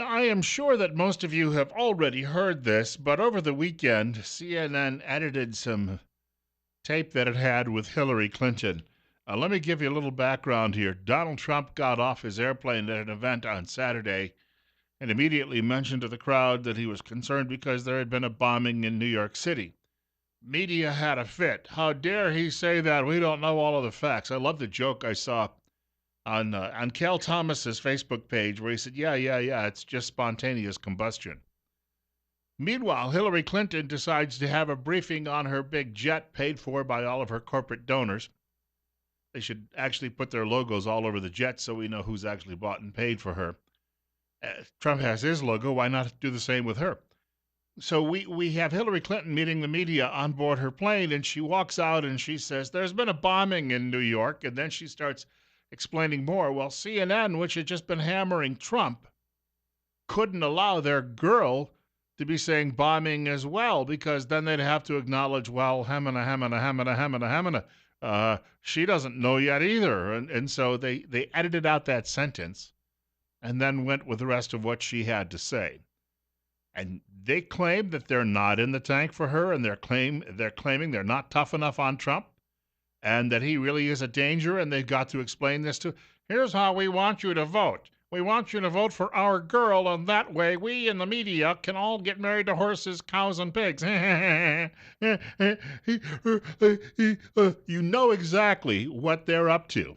Now, I am sure that most of you have already heard this, but over the weekend, CNN edited some tape that it had with Hillary Clinton. Let me give you a little background here. Donald Trump got off his airplane at an event on Saturday and immediately mentioned to the crowd that he was concerned because there had been a bombing in New York City. Media had a fit. How dare he say that? We don't know all of the facts. I love the joke I saw on Cal Thomas's Facebook page where he said, yeah, it's just spontaneous combustion. Meanwhile, Hillary Clinton decides to have a briefing on her big jet paid for by all of her corporate donors. They should actually put their logos all over the jet so we know who's actually bought and paid for her. Trump has his logo. Why not do the same with her? So we have Hillary Clinton meeting the media on board her plane, and she walks out and she says, there's been a bombing in New York. And then she starts explaining more. Well, CNN, which had just been hammering Trump, couldn't allow their girl to be saying bombing as well, because then they'd have to acknowledge, well, Hemina. She doesn't know yet either. And so they edited out that sentence and then went with the rest of what she had to say. And they claim that they're not in the tank for her, and they're claiming they're not tough enough on Trump, and that he really is a danger, and they've got to explain this to. Here's how we want you to vote. We want you to vote for our girl, and that way we in the media can all get married to horses, cows, and pigs. You know exactly what they're up to.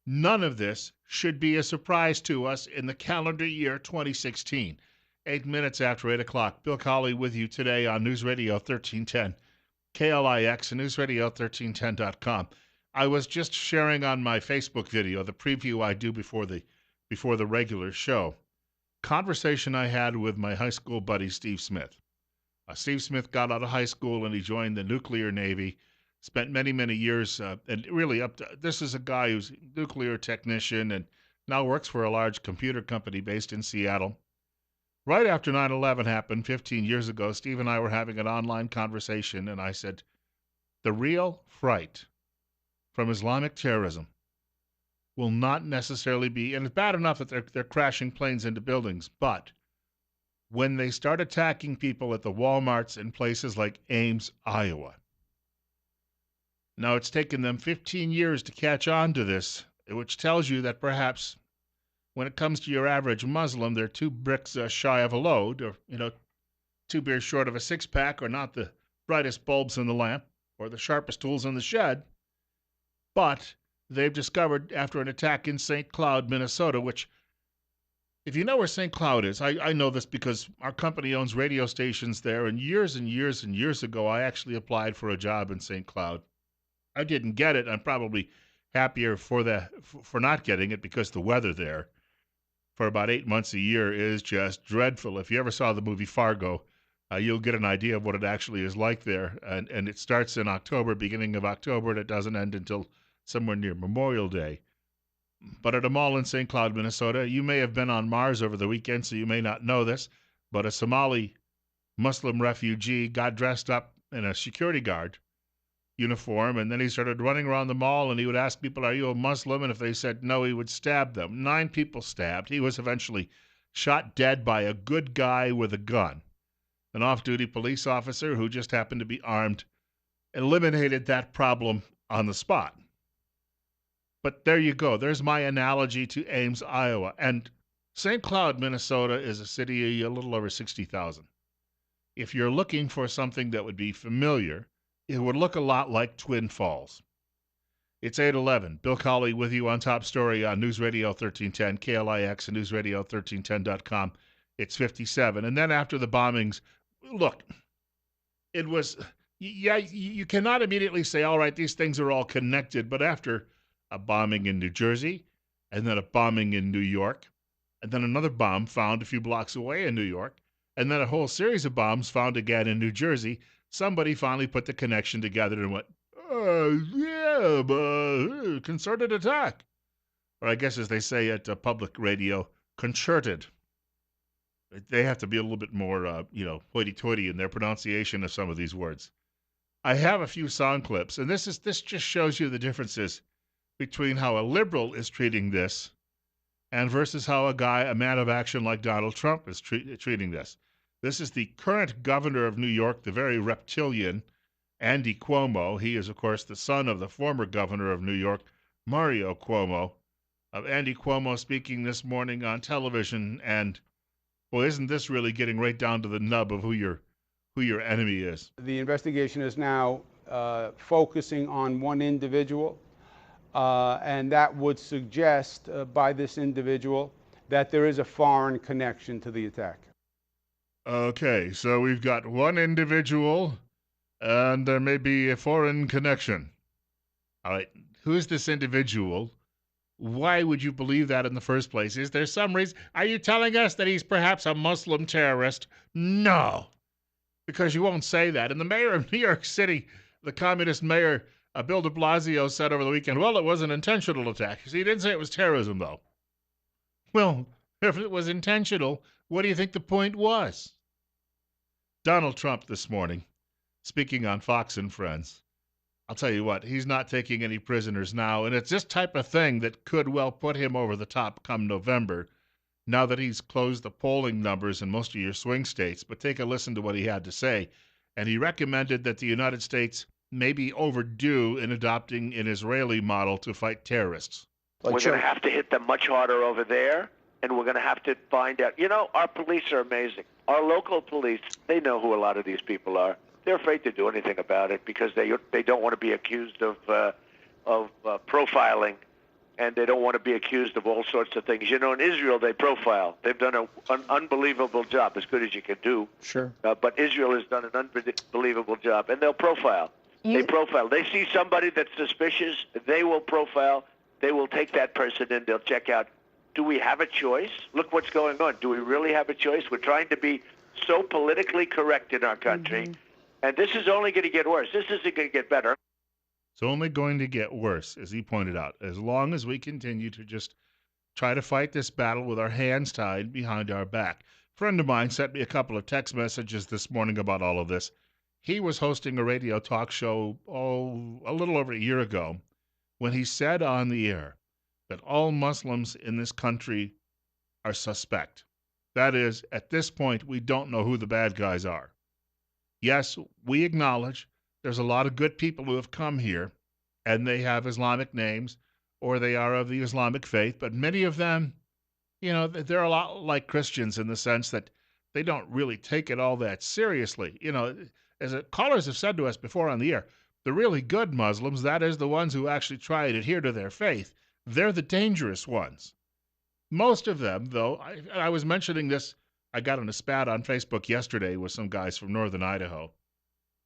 None of this should be a surprise to us in the calendar year 2016. 8 minutes after 8 o'clock. Bill Colley with you today on News Radio 1310, KLIX, and newsradio1310.com. I was just sharing on my Facebook video the preview I do before the regular show. Conversation I had with my high school buddy Steve Smith. Steve Smith got out of high school and he joined the nuclear Navy. Spent many years, and really this is a guy who's a nuclear technician and now works for a large computer company based in Seattle. Right after 9/11 happened 15 years ago, Steve and I were having an online conversation, and I said, the real fright from Islamic terrorism will not necessarily be, and it's bad enough that they're crashing planes into buildings, but when they start attacking people at the Walmarts in places like Ames, Iowa. Now, it's taken them 15 years to catch on to this, which tells you that perhaps when it comes to your average Muslim, they're 2 bricks shy of a load, or, 2 beers short of a six-pack, or not the brightest bulbs in the lamp, or the sharpest tools in the shed. But they've discovered after an attack in St. Cloud, Minnesota, which, if you know where St. Cloud is, I know this because our company owns radio stations there, and years ago, I actually applied for a job in St. Cloud. I didn't get it. I'm probably happier for not getting it because the weather there for about 8 months a year is just dreadful. If you ever saw the movie Fargo, you'll get an idea of what it actually is like there. And it starts in October, beginning of October, and it doesn't end until somewhere near Memorial Day. But at a mall in St. Cloud, Minnesota, you may have been on Mars over the weekend, so you may not know this, but a Somali Muslim refugee got dressed up in a security guard uniform, and then he started running around the mall, and he would ask people, are you a Muslim? And if they said no, he would stab them. 9 people stabbed. He was eventually shot dead by a good guy with a gun. An off-duty police officer who just happened to be armed eliminated that problem on the spot. But there you go. There's my analogy to Ames, Iowa. And St. Cloud, Minnesota is a city a little over 60,000. If you're looking for something that would be familiar, it would look a lot like Twin Falls. It's 8:11. Bill Colley with you on Top Story on News Radio 1310, KLIX, and newsradio1310.com. It's 57. And then after the bombings, look, it was, you cannot immediately say, all right, these things are all connected. But after a bombing in New Jersey, and then a bombing in New York, and then another bomb found a few blocks away in New York, and then a whole series of bombs found again in New Jersey, somebody finally put the connection together and went, concerted attack. Or I guess as they say at public radio, concerted. They have to be a little bit more, hoity-toity in their pronunciation of some of these words. I have a few sound clips, and this just shows you the differences between how a liberal is treating this and versus how a man of action like Donald Trump is treating this. This is the current governor of New York, the very reptilian Andy Cuomo. He is, of course, the son of the former governor of New York, Mario Cuomo. Of Andy Cuomo speaking this morning on television, and boy, isn't this really getting right down to the nub of who your enemy is? The investigation is now focusing on one individual, and that would suggest by this individual that there is a foreign connection to the attack. Okay, so we've got one individual, and there may be a foreign connection. All right, who is this individual? Why would you believe that in the first place? Is there some reason? Are you telling us that he's perhaps a Muslim terrorist? No, because you won't say that. And the mayor of New York City, the communist mayor, Bill de Blasio, said over the weekend, well, it was an intentional attack. See, he didn't say it was terrorism, though. Well, if it was intentional, what do you think the point was? Donald Trump this morning, speaking on Fox and Friends, I'll tell you what, he's not taking any prisoners now, and it's this type of thing that could well put him over the top come November, now that he's closed the polling numbers in most of your swing states. But take a listen to what he had to say, and he recommended that the United States may be overdue in adopting an Israeli model to fight terrorists. We're going to have to hit them much harder over there, and we're going to have to find out. You know, our police are amazing. Our local police, they know who a lot of these people are. They're afraid to do anything about it because they don't want to be accused of profiling, and they don't want to be accused of all sorts of things. You know, in Israel, they profile. They've done an unbelievable job, as good as you can do. Sure. But Israel has done an unbelievable job, and they'll profile. They profile. They see somebody that's suspicious, they will profile. They will take that person in. They'll check out, do we have a choice? Look what's going on. Do we really have a choice? We're trying to be so politically correct in our country. And this is only going to get worse. This isn't going to get better. It's only going to get worse, as he pointed out, as long as we continue to just try to fight this battle with our hands tied behind our back. A friend of mine sent me a couple of text messages this morning about all of this. He was hosting a radio talk show, a little over a year ago, when he said on the air that all Muslims in this country are suspect. That is, at this point, we don't know who the bad guys are. Yes, we acknowledge there's a lot of good people who have come here, and they have Islamic names, or they are of the Islamic faith, but many of them, you know, they're a lot like Christians in the sense that they don't really take it all that seriously. You know, as callers have said to us before on the air, the really good Muslims, that is, the ones who actually try and adhere to their faith, they're the dangerous ones. Most of them, though, I was mentioning this, I got in a spat on Facebook yesterday with some guys from northern Idaho.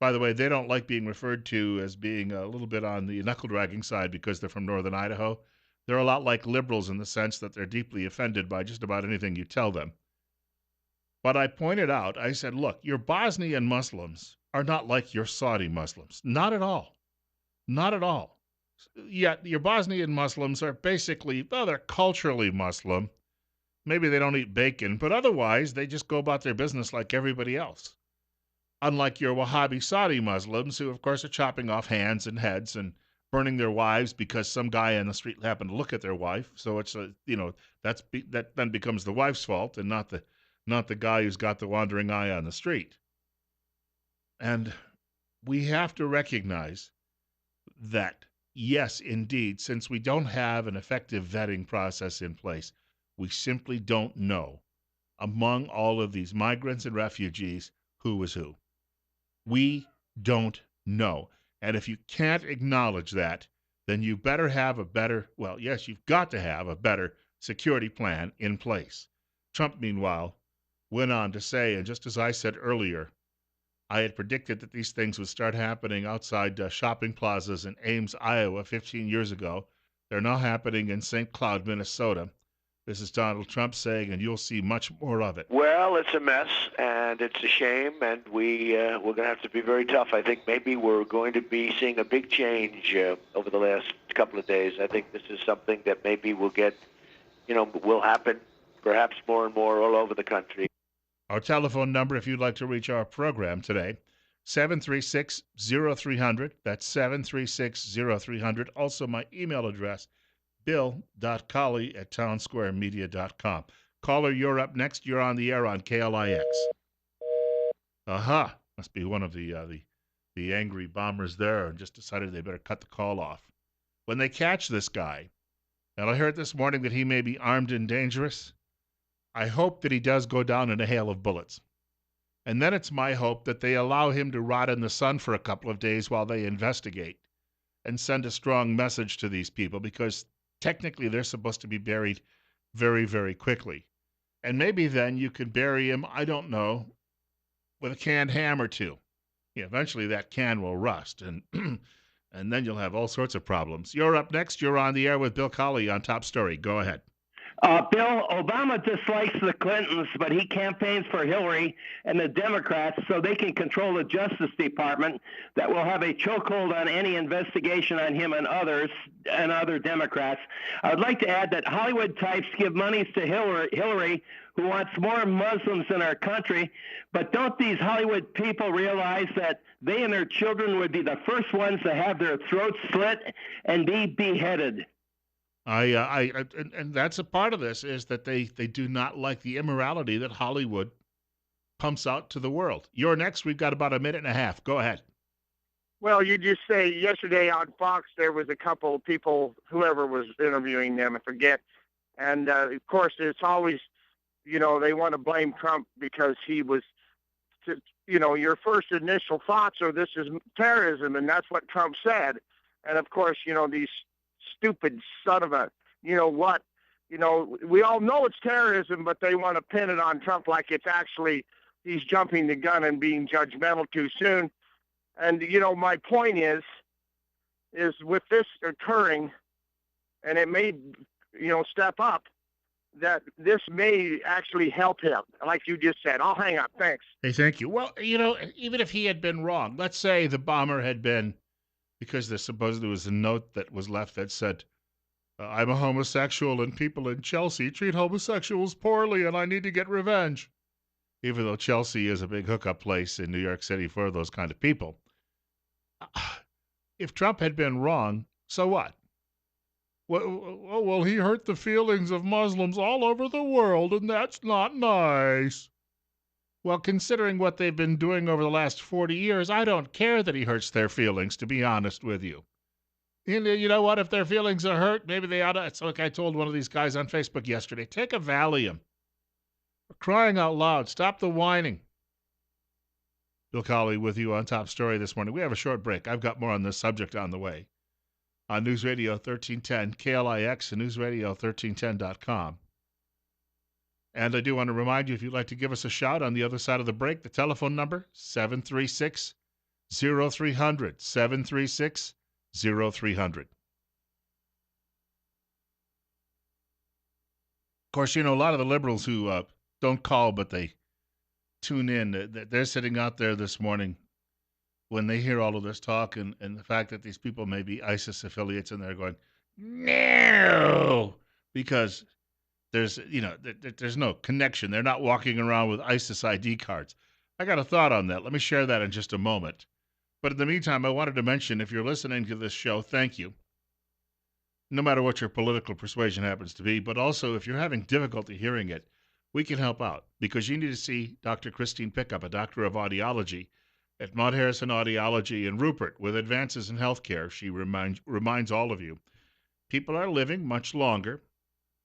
By the way, they don't like being referred to as being a little bit on the knuckle-dragging side because they're from northern Idaho. They're a lot like liberals in the sense that they're deeply offended by just about anything you tell them. But I pointed out, I said, look, your Bosnian Muslims are not like your Saudi Muslims. Not at all. Not at all. Yet your Bosnian Muslims are basically, well, they're culturally Muslim. Maybe they don't eat bacon, but otherwise they just go about their business like everybody else. Unlike your Wahhabi Saudi Muslims, who of course are chopping off hands and heads and burning their wives because some guy on the street happened to look at their wife. So it's that then becomes the wife's fault and not the guy who's got the wandering eye on the street. And we have to recognize that, yes, indeed, since we don't have an effective vetting process in place, we simply don't know, among all of these migrants and refugees, who is who. We don't know. And if you can't acknowledge that, then you better have you've got to have a better security plan in place. Trump, meanwhile, went on to say, and just as I said earlier, I had predicted that these things would start happening outside shopping plazas in Ames, Iowa 15 years ago. They're now happening in St. Cloud, Minnesota. This is Donald Trump saying, and you'll see much more of it. Well, it's a mess, and it's a shame, and we're going to have to be very tough. I think maybe we're going to be seeing a big change over the last couple of days. I think this is something that maybe will happen perhaps more and more all over the country. Our telephone number, if you'd like to reach our program today, 736-0300. That's 736-0300. Also, my email address, bill.colley@townsquaremedia.com. Caller, you're up next. You're on the air on KLIX. Aha. Must be one of the angry bombers there and just decided they better cut the call off. When they catch this guy, and I heard this morning that he may be armed and dangerous, I hope that he does go down in a hail of bullets. And then it's my hope that they allow him to rot in the sun for a couple of days while they investigate and send a strong message to these people, because technically they're supposed to be buried very, very quickly. And maybe then you could bury him, I don't know, with a canned ham or two. Yeah, eventually that can will rust, and and then you'll have all sorts of problems. You're up next. You're on the air with Bill Colley on Top Story. Go ahead. Bill, Obama dislikes the Clintons, but he campaigns for Hillary and the Democrats so they can control the Justice Department that will have a chokehold on any investigation on him and others and other Democrats. I would like to add that Hollywood types give monies to Hillary, who wants more Muslims in our country, but don't these Hollywood people realize that they and their children would be the first ones to have their throats slit and be beheaded? And that's a part of this, is that they do not like the immorality that Hollywood pumps out to the world. You're next. We've got about a minute and a half. Go ahead. Well, you just say yesterday on Fox there was a couple of people, whoever was interviewing them, I forget. And, of course, it's always, they want to blame Trump because he was, your first initial thoughts are this is terrorism, and that's what Trump said. And, of course, these stupid son of a, we all know it's terrorism, but they want to pin it on Trump like it's actually he's jumping the gun and being judgmental too soon. And, my point is with this occurring, and it may, step up, that this may actually help him, like you just said. I'll hang up. Thanks. Hey, thank you. Well, even if he had been wrong, let's say the bomber had been, because there supposedly was a note that was left that said, I'm a homosexual and people in Chelsea treat homosexuals poorly and I need to get revenge. Even though Chelsea is a big hookup place in New York City for those kind of people. If Trump had been wrong, so what? Well, he hurt the feelings of Muslims all over the world, and that's not nice. Well, considering what they've been doing over the last 40 years, I don't care that he hurts their feelings, to be honest with you. You know what? If their feelings are hurt, maybe they ought to. It's like I told one of these guys on Facebook yesterday, take a Valium. For crying out loud, stop the whining. Bill Colley with you on Top Story this morning. We have a short break. I've got more on this subject on the way. On News Radio 1310, KLIX, and NewsRadio1310.com. And I do want to remind you, if you'd like to give us a shout on the other side of the break, the telephone number, 736-0300, 736-0300. Of course, a lot of the liberals who don't call, but they tune in, they're sitting out there this morning when they hear all of this talk and the fact that these people may be ISIS affiliates, and they're going, no, because there's no connection. They're not walking around with ISIS ID cards. I got a thought on that. Let me share that in just a moment. But in the meantime, I wanted to mention, if you're listening to this show, thank you. No matter what your political persuasion happens to be, but also if you're having difficulty hearing it, we can help out, because you need to see Dr. Christine Pickup, a doctor of audiology, at Mount Harrison Audiology in Rupert. With advances in healthcare, she reminds all of you, people are living much longer.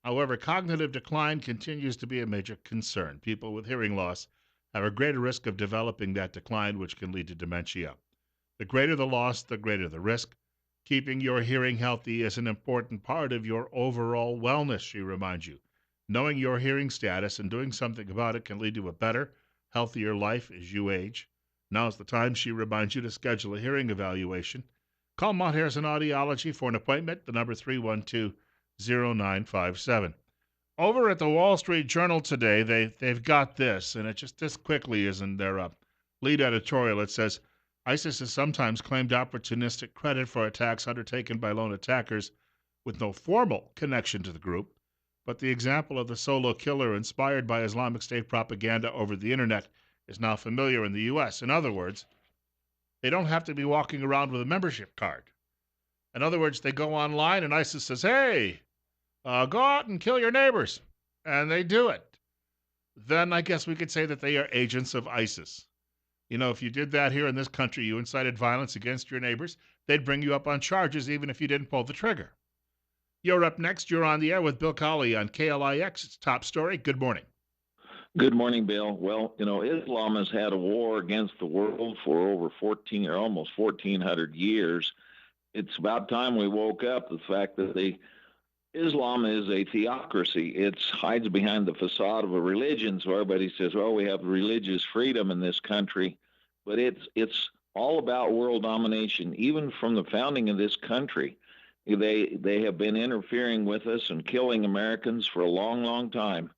However, cognitive decline continues to be a major concern. People with hearing loss have a greater risk of developing that decline, which can lead to dementia. The greater the loss, the greater the risk. Keeping your hearing healthy is an important part of your overall wellness, she reminds you. Knowing your hearing status and doing something about it can lead to a better, healthier life as you age. Now's the time, she reminds you, to schedule a hearing evaluation. Call Mount Harrison Audiology for an appointment, the number 312-0957. Over at the Wall Street Journal today, they've got this, and it just this quickly is in their lead editorial. It says, ISIS has sometimes claimed opportunistic credit for attacks undertaken by lone attackers with no formal connection to the group, but the example of the solo killer inspired by Islamic State propaganda over the internet is now familiar in the U.S. In other words, they don't have to be walking around with a membership card. In other words, they go online and ISIS says, hey, go out and kill your neighbors. And they do it. Then I guess we could say that they are agents of ISIS. If you did that here in this country, you incited violence against your neighbors, they'd bring you up on charges even if you didn't pull the trigger. You're up next. You're on the air with Bill Colley on KLIX. It's Top Story. Good morning. Good morning, Bill. Well, Islam has had a war against the world for over 14 or almost 1,400 years. It's about time we woke up to the fact that Islam is a theocracy. It hides behind the facade of a religion. So everybody says, well, we have religious freedom in this country. But it's all about world domination. Even from the founding of this country, they have been interfering with us and killing Americans for a long, long time.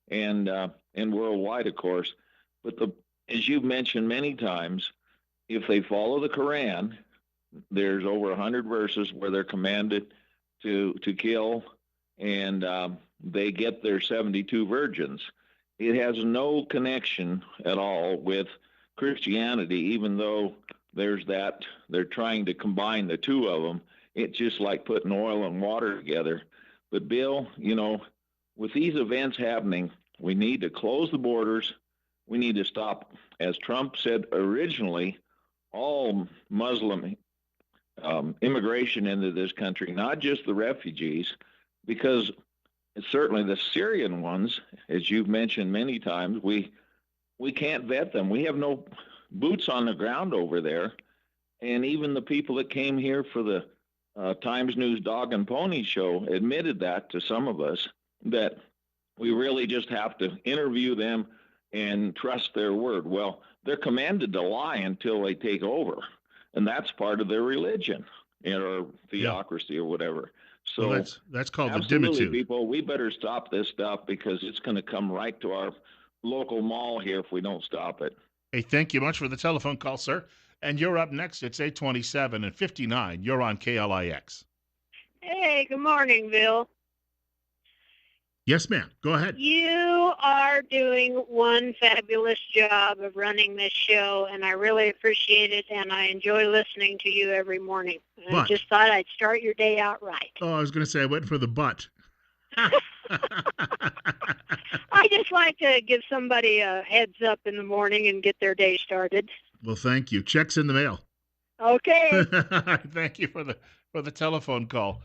And worldwide, of course. But as you've mentioned many times, if they follow the Quran, there's over 100 verses where they're commanded to kill, and they get their 72 virgins. It has no connection at all with Christianity, even though there's that. They're trying to combine the two of them. It's just like putting oil and water together. But Bill, with these events happening, we need to close the borders. We need to stop, as Trump said originally, all Muslim immigration into this country, not just the refugees, because certainly the Syrian ones, as you've mentioned many times, we can't vet them. We have no boots on the ground over there. And even the people that came here for the Times News Dog and Pony show admitted that to some of us, that we really just have to interview them and trust their word. Well, they're commanded to lie until they take over, and that's part of their religion or theocracy or whatever. So well, that's called absolutely, the dimitude. People, we better stop this stuff because it's going to come right to our local mall here if we don't stop it. Hey, thank you much for the telephone call, sir. And you're up next. It's 8:27 and 59. You're on KLIX. Hey, good morning, Bill. Yes, ma'am. Go ahead. You are doing one fabulous job of running this show, and I really appreciate it, and I enjoy listening to you every morning. And I just thought I'd start your day out right. Oh, I was going to say I went for the butt. I just like to give somebody a heads up in the morning and get their day started. Well, thank you. Check's in the mail. Okay. Thank you for the telephone call.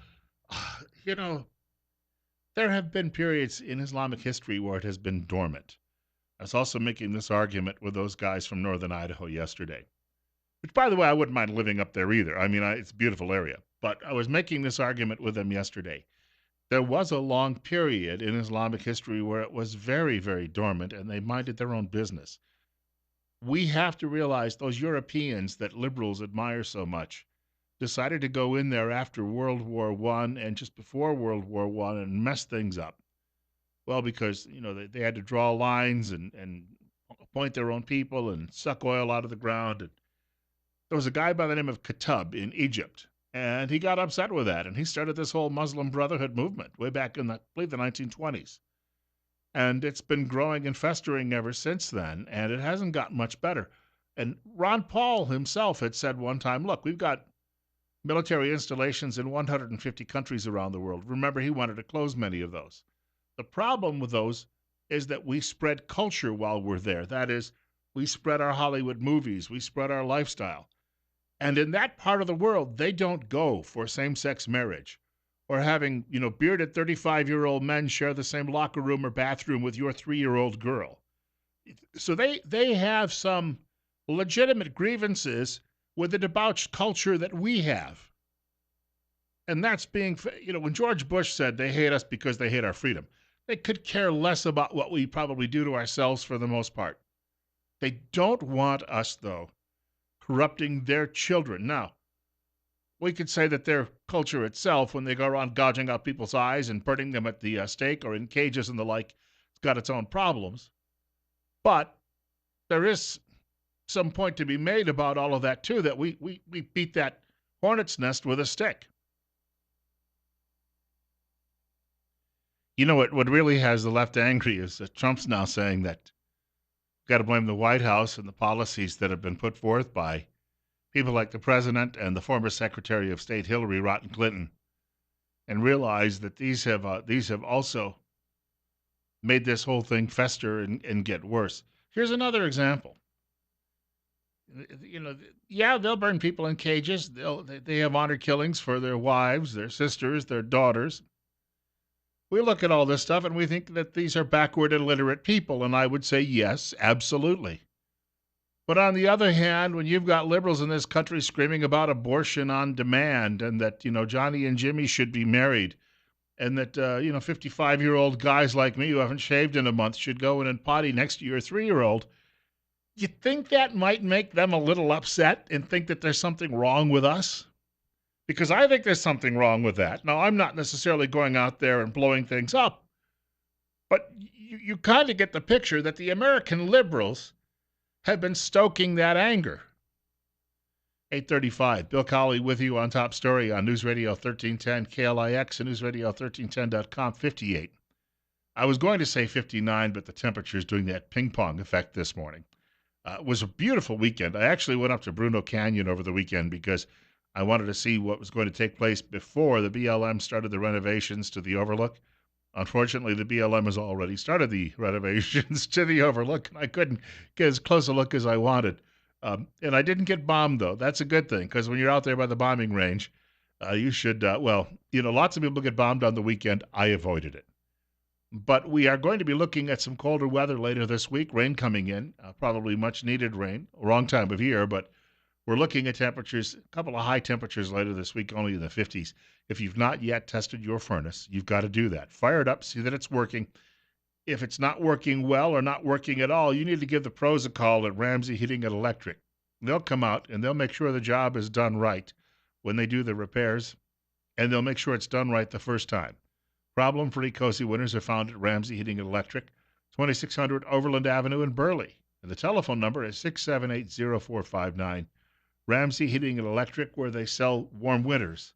There have been periods in Islamic history where it has been dormant. I was also making this argument with those guys from northern Idaho yesterday, which, by the way, I wouldn't mind living up there either. I mean, it's a beautiful area. But I was making this argument with them yesterday. There was a long period in Islamic history where it was very, very dormant, and they minded their own business. We have to realize those Europeans that liberals admire so much decided to go in there after World War I and just before World War I and mess things up. Well, because, they had to draw lines and appoint their own people and suck oil out of the ground. And there was a guy by the name of Qutb in Egypt, and he got upset with that, and he started this whole Muslim Brotherhood movement way back in, I believe, the 1920s. And it's been growing and festering ever since then, and it hasn't gotten much better. And Ron Paul himself had said one time, look, we've got military installations in 150 countries around the world. Remember, he wanted to close many of those. The problem with those is that we spread culture while we're there. That is, we spread our Hollywood movies, we spread our lifestyle. And in that part of the world, they don't go for same-sex marriage or having, bearded 35-year-old men share the same locker room or bathroom with your 3-year-old girl. So they have some legitimate grievances with the debauched culture that we have. And that's when George Bush said they hate us because they hate our freedom, they could care less about what we probably do to ourselves for the most part. They don't want us, though, corrupting their children. Now, we could say that their culture itself, when they go around gouging out people's eyes and burning them at the stake or in cages and the like, it's got its own problems. But there is some point to be made about all of that, too, that we beat that hornet's nest with a stick. What really has the left angry is that Trump's now saying that we've got to blame the White House and the policies that have been put forth by people like the president and the former Secretary of State Hillary Rodham Clinton. and realize that these have also made this whole thing fester and get worse. Here's another example. Yeah, they'll burn people in cages. They have honor killings for their wives, their sisters, their daughters. We look at all this stuff and we think that these are backward, illiterate people, and I would say yes, absolutely. But on the other hand, when you've got liberals in this country screaming about abortion on demand and that, Johnny and Jimmy should be married and that, 55-year-old guys like me who haven't shaved in a month should go in and potty next to your 3-year-old, you think that might make them a little upset and think that there's something wrong with us? Because I think there's something wrong with that. Now, I'm not necessarily going out there and blowing things up, but you kind of get the picture that the American liberals have been stoking that anger. 8:35, Bill Colley with you on Top Story on News Radio 1310 KLIX and newsradio1310.com. 58. I was going to say 59, but the temperature is doing that ping pong effect this morning. It was a beautiful weekend. I actually went up to Bruno Canyon over the weekend because I wanted to see what was going to take place before the BLM started the renovations to the Overlook. Unfortunately, the BLM has already started the renovations to the Overlook, and I couldn't get as close a look as I wanted. And I didn't get bombed, though. That's a good thing, because when you're out there by the bombing range, you should, lots of people get bombed on the weekend. I avoided it. But we are going to be looking at some colder weather later this week, rain coming in, probably much needed rain, wrong time of year, but we're looking at temperatures, a couple of high temperatures later this week, only in the 50s. If you've not yet tested your furnace, you've got to do that. Fire it up, see that it's working. If it's not working well or not working at all, you need to give the pros a call at Ramsey Heating and Electric. They'll come out and they'll make sure the job is done right when they do the repairs, and they'll make sure it's done right the first time. Problem-free cozy winters are found at Ramsey Heating and Electric, 2600 Overland Avenue in Burley. And the telephone number is 678-0459. Ramsey Heating and Electric, where they sell warm winters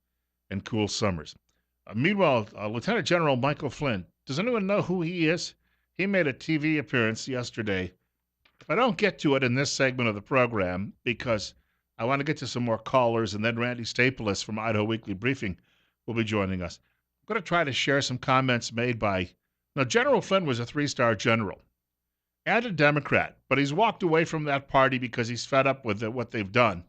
and cool summers. Meanwhile, Lieutenant General Michael Flynn, does anyone know who he is? He made a TV appearance yesterday. If I don't get to it in this segment of the program, because I want to get to some more callers, and then Randy Staples from Idaho Weekly Briefing will be joining us. I'm going to try to share some comments made by... Now, General Flynn was a 3-star general and a Democrat, but he's walked away from that party because he's fed up with what they've done.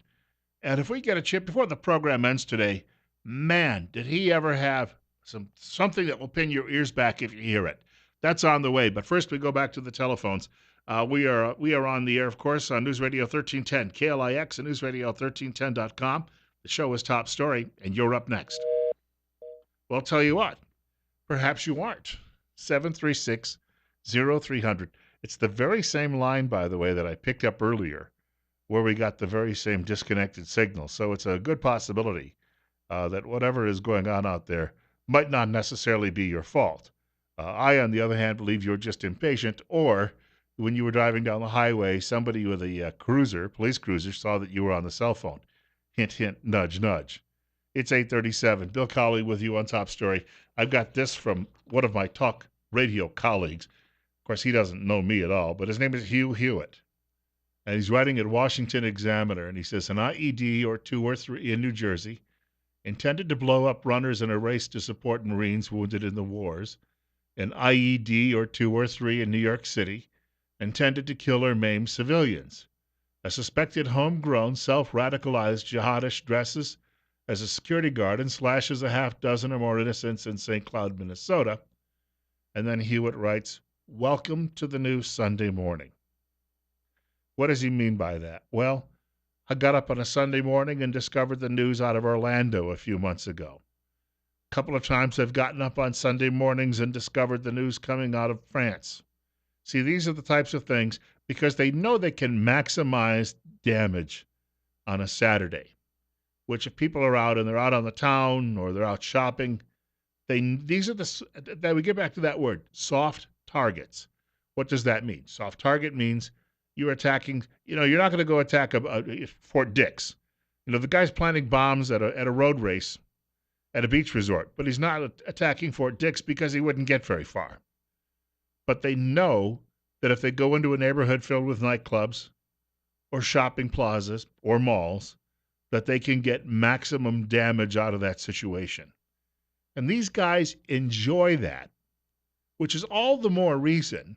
And if we get a chip before the program ends today, man, did he ever have something that will pin your ears back if you hear it. That's on the way. But first, we go back to the telephones. We are on the air, of course, on News Radio 1310, KLIX, and newsradio1310.com. The show is Top Story, and you're up next. Well, I'll tell you what. Perhaps you aren't. 736-0300. It's the very same line, by the way, that I picked up earlier, where we got the very same disconnected signal. So it's a good possibility that whatever is going on out there might not necessarily be your fault. I, on the other hand, believe you're just impatient, or when you were driving down the highway, somebody with a police cruiser, saw that you were on the cell phone. Hint, hint, nudge, nudge. It's 8:37. Bill Colley with you on Top Story. I've got this from one of my talk radio colleagues. Of course, he doesn't know me at all, but his name is Hugh Hewitt. And he's writing at Washington Examiner, and he says, an IED or 2 or 3 in New Jersey, intended to blow up runners in a race to support Marines wounded in the wars. An IED or 2 or 3 in New York City, intended to kill or maim civilians. A suspected homegrown, self-radicalized jihadist dresses as a security guard and slashes a half dozen or more innocents in St. Cloud, Minnesota. And then Hewitt writes, welcome to the new Sunday morning. What does he mean by that? Well, I got up on a Sunday morning and discovered the news out of Orlando a few months ago. A couple of times I've gotten up on Sunday mornings and discovered the news coming out of France. See, these are the types of things, because they know they can maximize damage on a Saturday, which if people are out and they're out on the town or they're out shopping, these are that we get back to that word, soft targets. What does that mean? Soft target means you're attacking, you're not going to go attack Fort Dix. The guy's planting bombs at a road race at a beach resort, but he's not attacking Fort Dix because he wouldn't get very far. But they know that if they go into a neighborhood filled with nightclubs or shopping plazas or malls, that they can get maximum damage out of that situation. And these guys enjoy that, which is all the more reason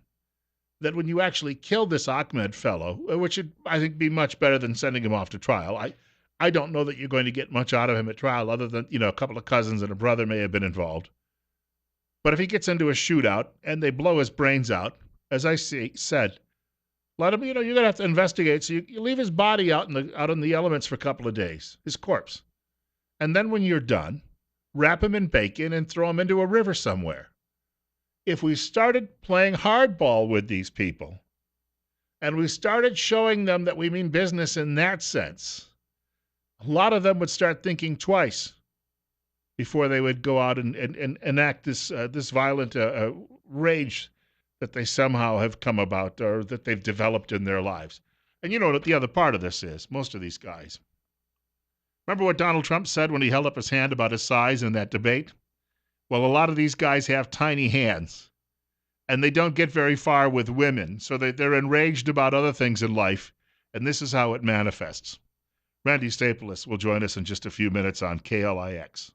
that when you actually kill this Ahmed fellow, which would, I think, be much better than sending him off to trial. I don't know that you're going to get much out of him at trial other than, a couple of cousins and a brother may have been involved. But if he gets into a shootout and they blow his brains out, as I said, let him, you're going to have to investigate. So you leave his body out in the elements for a couple of days, his corpse. And then when you're done, wrap him in bacon and throw him into a river somewhere. If we started playing hardball with these people and we started showing them that we mean business in that sense, a lot of them would start thinking twice before they would go out and enact this violent rage that they somehow have come about or that they've developed in their lives. And you know what the other part of this is, most of these guys. Remember what Donald Trump said when he held up his hand about his size in that debate? Well, a lot of these guys have tiny hands, and they don't get very far with women, so they're enraged about other things in life, and this is how it manifests. Randy Staples will join us in just a few minutes on KLIX.